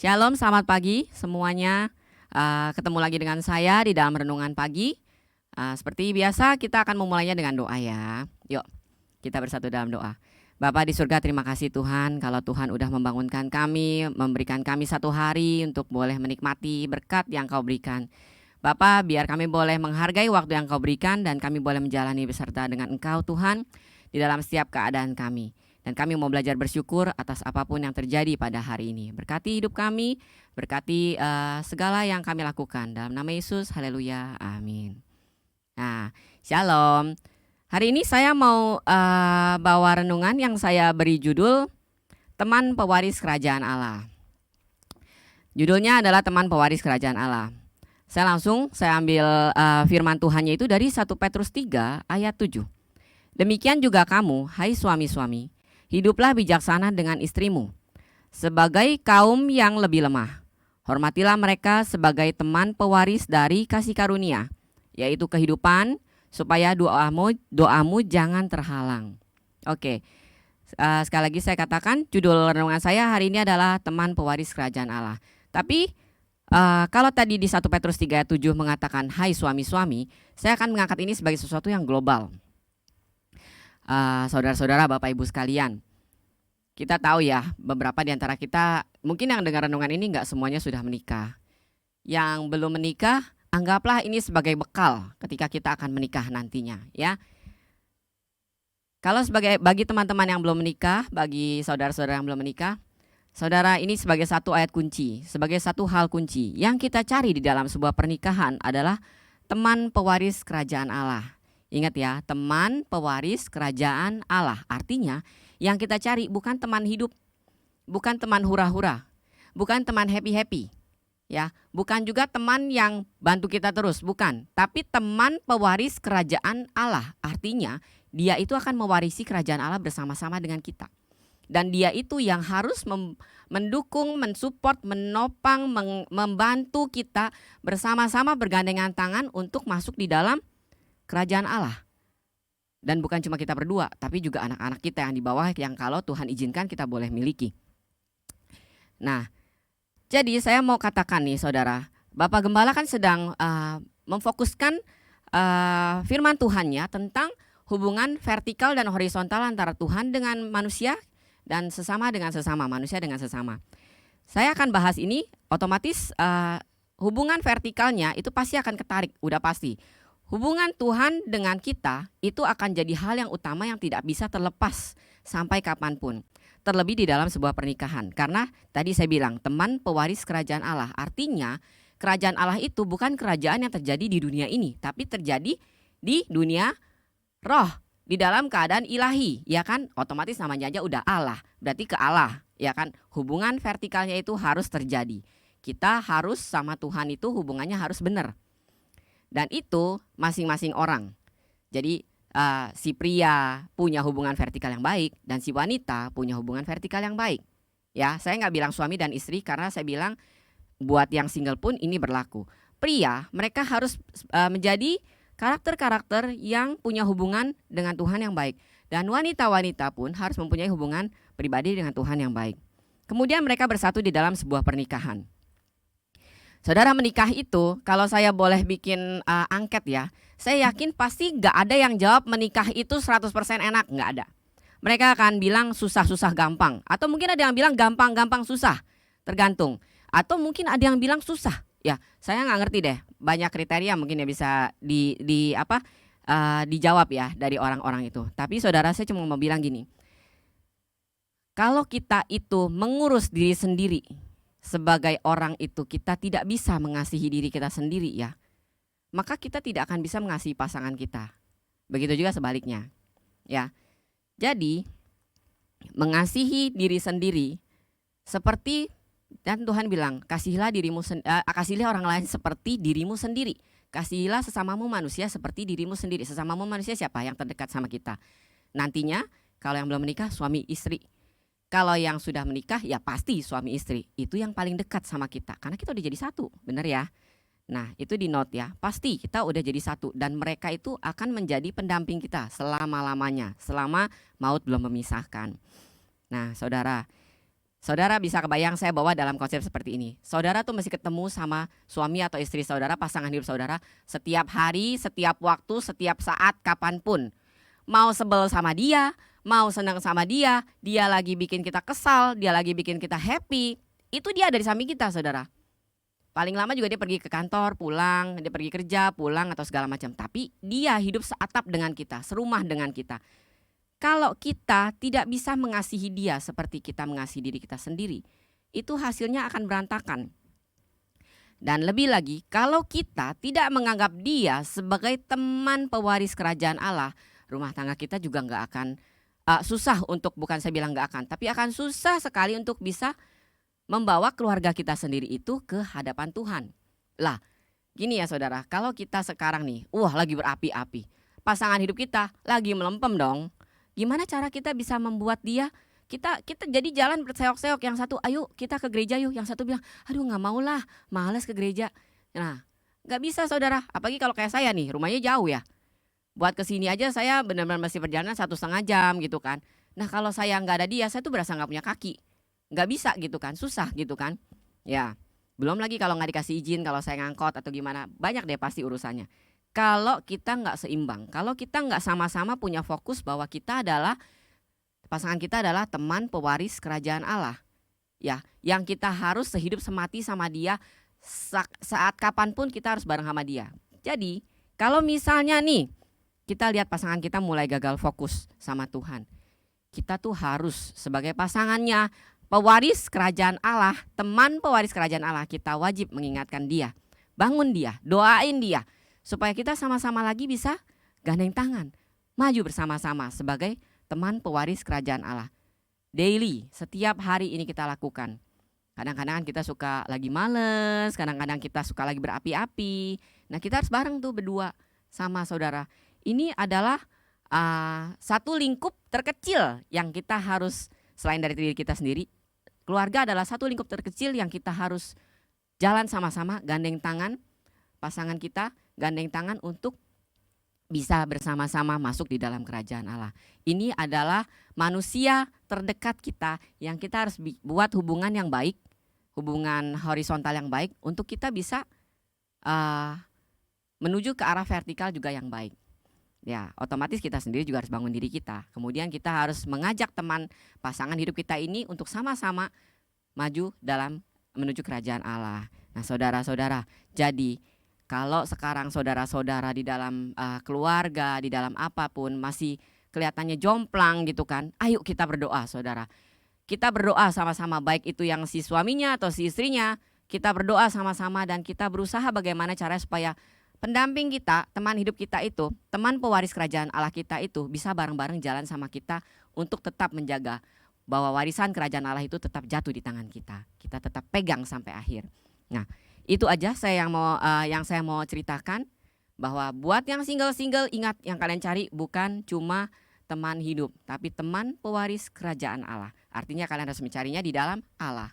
Shalom, selamat pagi semuanya. Ketemu lagi dengan saya di dalam renungan pagi. Seperti biasa kita akan memulainya dengan doa ya. Yuk, kita bersatu dalam doa. Bapa di surga, terima kasih Tuhan kalau Tuhan udah membangunkan kami, memberikan kami satu hari untuk boleh menikmati berkat yang Kau berikan. Bapa, biar kami boleh menghargai waktu yang Kau berikan dan kami boleh menjalani beserta dengan Engkau Tuhan di dalam setiap keadaan kami. Dan kami mau belajar bersyukur atas apapun yang terjadi pada hari ini. Berkati hidup kami, berkati segala yang kami lakukan. Dalam nama Yesus, haleluya, amin. Nah, shalom. Hari ini saya mau bawa renungan yang saya beri judul Teman Pewaris Kerajaan Allah. Judulnya adalah Teman Pewaris Kerajaan Allah. Saya ambil firman Tuhannya itu dari 1 Petrus 3 ayat 7. Demikian juga kamu, hai suami-suami, hiduplah bijaksana dengan istrimu, sebagai kaum yang lebih lemah. Hormatilah mereka sebagai teman pewaris dari kasih karunia, yaitu kehidupan, supaya doamu jangan terhalang. Oke, sekali lagi saya katakan, judul renungan saya hari ini adalah Teman Pewaris Kerajaan Allah. Tapi kalau tadi di 1 Petrus 3 ayat 7 mengatakan, hai suami-suami, saya akan mengangkat ini sebagai sesuatu yang global. Saudara-saudara, Bapak Ibu sekalian, kita tahu ya, beberapa di antara kita mungkin yang dengar renungan ini nggak semuanya sudah menikah. Yang belum menikah, anggaplah ini sebagai bekal ketika kita akan menikah nantinya, ya. Kalau bagi teman-teman yang belum menikah, bagi saudara-saudara yang belum menikah, saudara, ini sebagai satu ayat kunci, sebagai satu hal kunci yang kita cari di dalam sebuah pernikahan adalah teman pewaris kerajaan Allah. Ingat ya, teman pewaris kerajaan Allah. Artinya yang kita cari bukan teman hidup, bukan teman hura-hura, bukan teman happy-happy, ya, bukan juga teman yang bantu kita terus, bukan. Tapi teman pewaris kerajaan Allah. Artinya dia itu akan mewarisi kerajaan Allah bersama-sama dengan kita. Dan dia itu yang harus mendukung, mensupport, menopang, membantu kita bersama-sama bergandengan tangan untuk masuk di dalam kerajaan Allah. Dan bukan cuma kita berdua, tapi juga anak-anak kita yang di bawah yang kalau Tuhan izinkan kita boleh miliki. Nah, jadi saya mau katakan nih saudara, Bapak Gembala kan sedang memfokuskan firman Tuhannya tentang hubungan vertikal dan horizontal antara Tuhan dengan manusia dan sesama dengan sesama, manusia dengan sesama. Saya akan bahas ini, otomatis hubungan vertikalnya itu pasti akan ketarik, udah pasti. Hubungan Tuhan dengan kita itu akan jadi hal yang utama yang tidak bisa terlepas sampai kapanpun. Terlebih di dalam sebuah pernikahan. Karena tadi saya bilang teman pewaris kerajaan Allah. Artinya kerajaan Allah itu bukan kerajaan yang terjadi di dunia ini, tapi terjadi di dunia roh, di dalam keadaan ilahi, ya kan? Otomatis namanya aja udah Allah, berarti ke Allah, ya kan? Hubungan vertikalnya itu harus terjadi. Kita harus sama Tuhan itu hubungannya harus benar. Dan itu masing-masing orang. Jadi si pria punya hubungan vertikal yang baik dan si wanita punya hubungan vertikal yang baik. Ya, saya nggak bilang suami dan istri karena saya bilang buat yang single pun ini berlaku. Pria, mereka harus menjadi karakter-karakter yang punya hubungan dengan Tuhan yang baik. Dan wanita-wanita pun harus mempunyai hubungan pribadi dengan Tuhan yang baik. Kemudian mereka bersatu di dalam sebuah pernikahan. Saudara, menikah itu, kalau saya boleh bikin angket ya, saya yakin pasti gak ada yang jawab menikah itu 100% enak, gak ada. Mereka akan bilang susah-susah gampang, atau mungkin ada yang bilang gampang-gampang susah, tergantung. Atau mungkin ada yang bilang susah, ya saya gak ngerti deh, banyak kriteria mungkin ya bisa dijawab ya dari orang-orang itu. Tapi saudara, saya cuma mau bilang gini, kalau kita itu mengurus diri sendiri, sebagai orang itu kita tidak bisa mengasihi diri kita sendiri ya, maka kita tidak akan bisa mengasihi pasangan kita. Begitu juga sebaliknya, ya. Jadi mengasihi diri sendiri seperti, dan Tuhan bilang kasihilah orang lain seperti dirimu sendiri. Kasihilah sesamamu manusia seperti dirimu sendiri. Sesamamu manusia siapa? Yang terdekat sama kita. Nantinya kalau yang belum menikah suami istri. Kalau yang sudah menikah ya pasti suami istri. Itu yang paling dekat sama kita. Karena kita udah jadi satu, benar ya? Nah itu di note ya. Pasti kita udah jadi satu. Dan mereka itu akan menjadi pendamping kita selama-lamanya. Selama maut belum memisahkan. Nah saudara, Saudara bisa kebayang saya bawa dalam konsep seperti ini. Saudara tuh mesti ketemu sama suami atau istri saudara, pasangan hidup saudara, setiap hari, setiap waktu, setiap saat, kapanpun. Mau sebel sama dia, mau senang sama dia lagi bikin kita kesal, dia lagi bikin kita happy, itu dia ada di samping kita, saudara. Paling lama juga dia pergi ke kantor, pulang, dia pergi kerja, pulang atau segala macam. Tapi dia hidup seatap dengan kita, serumah dengan kita. Kalau kita tidak bisa mengasihi dia seperti kita mengasihi diri kita sendiri, itu hasilnya akan berantakan. Dan lebih lagi, kalau kita tidak menganggap dia sebagai teman pewaris kerajaan Allah, rumah tangga kita juga nggak akan susah untuk, bukan saya bilang nggak akan, tapi akan susah sekali untuk bisa membawa keluarga kita sendiri itu ke hadapan Tuhan. Lah, gini ya saudara, kalau kita sekarang nih, lagi berapi-api, pasangan hidup kita lagi melempem dong. Gimana cara kita bisa membuat dia, kita jadi jalan berseok-seok, yang satu ayo kita ke gereja yuk, yang satu bilang aduh nggak mau lah, males ke gereja. Nah, nggak bisa saudara, apalagi kalau kayak saya nih, rumahnya jauh ya. Buat kesini aja saya benar-benar masih perjalanan 1,5 jam gitu kan. Nah kalau saya nggak ada dia, saya tuh berasa nggak punya kaki, nggak bisa gitu kan, susah gitu kan. Ya, belum lagi kalau nggak dikasih izin, kalau saya ngangkot atau gimana, banyak deh pasti urusannya. Kalau kita nggak seimbang, kalau kita nggak sama-sama punya fokus bahwa kita adalah, pasangan kita adalah teman pewaris kerajaan Allah, ya, yang kita harus sehidup semati sama dia, saat kapanpun kita harus bareng sama dia. Jadi kalau misalnya nih kita lihat pasangan kita mulai gagal fokus sama Tuhan, kita tuh harus sebagai pasangannya, pewaris kerajaan Allah, teman pewaris kerajaan Allah, kita wajib mengingatkan dia, bangun dia, doain dia, supaya kita sama-sama lagi bisa gandeng tangan, maju bersama-sama sebagai teman pewaris kerajaan Allah. Daily, setiap hari ini kita lakukan. Kadang-kadang kita suka lagi males, kadang-kadang kita suka lagi berapi-api. Nah kita harus bareng tuh berdua sama saudara. Ini adalah satu lingkup terkecil yang kita harus, selain dari diri kita sendiri, keluarga adalah satu lingkup terkecil yang kita harus jalan sama-sama, gandeng tangan pasangan kita, gandeng tangan untuk bisa bersama-sama masuk di dalam kerajaan Allah. Ini adalah manusia terdekat kita yang kita harus buat hubungan yang baik, hubungan horizontal yang baik untuk kita bisa menuju ke arah vertikal juga yang baik. Ya, otomatis kita sendiri juga harus bangun diri kita. Kemudian kita harus mengajak teman pasangan hidup kita ini untuk sama-sama maju dalam menuju kerajaan Allah. Nah, saudara-saudara, jadi kalau sekarang saudara-saudara di dalam keluarga, di dalam apapun masih kelihatannya jomplang gitu kan, ayo kita berdoa saudara. Kita berdoa sama-sama, baik itu yang si suaminya atau si istrinya, kita berdoa sama-sama dan kita berusaha bagaimana cara supaya pendamping kita, teman hidup kita itu, teman pewaris kerajaan Allah kita itu bisa bareng-bareng jalan sama kita untuk tetap menjaga bahwa warisan kerajaan Allah itu tetap jatuh di tangan kita. Kita tetap pegang sampai akhir. Nah, itu aja yang saya mau ceritakan, bahwa buat yang single-single, ingat yang kalian cari bukan cuma teman hidup, tapi teman pewaris kerajaan Allah. Artinya kalian harus mencarinya di dalam Allah.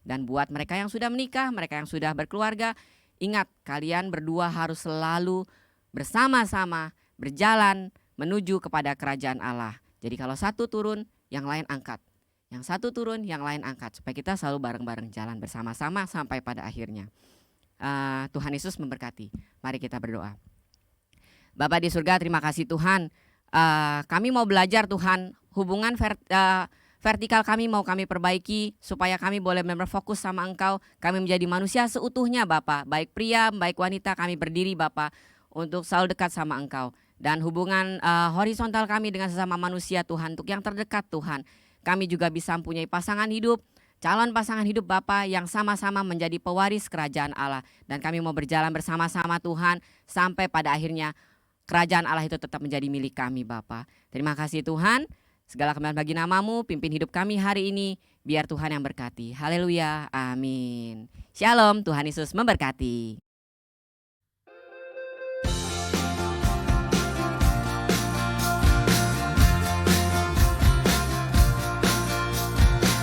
Dan buat mereka yang sudah menikah, mereka yang sudah berkeluarga, ingat kalian berdua harus selalu bersama-sama berjalan menuju kepada kerajaan Allah. Jadi kalau satu turun, yang lain angkat. Yang satu turun, yang lain angkat. Supaya kita selalu bareng-bareng jalan bersama-sama sampai pada akhirnya. Tuhan Yesus memberkati. Mari kita berdoa. Bapa di surga, terima kasih Tuhan. Kami mau belajar Tuhan, hubungan vertikal kami mau kami perbaiki supaya kami boleh fokus sama Engkau. Kami menjadi manusia seutuhnya Bapa, baik pria, baik wanita, kami berdiri Bapa untuk selalu dekat sama Engkau. Dan hubungan horizontal kami dengan sesama manusia Tuhan, untuk yang terdekat Tuhan. Kami juga bisa mempunyai pasangan hidup, calon pasangan hidup Bapa yang sama-sama menjadi pewaris kerajaan Allah. Dan kami mau berjalan bersama-sama Tuhan sampai pada akhirnya kerajaan Allah itu tetap menjadi milik kami Bapa. Terima kasih Tuhan. Segala kemuliaan bagi nama-Mu, pimpin hidup kami hari ini, biar Tuhan yang berkati. Haleluya, amin. Shalom, Tuhan Yesus memberkati.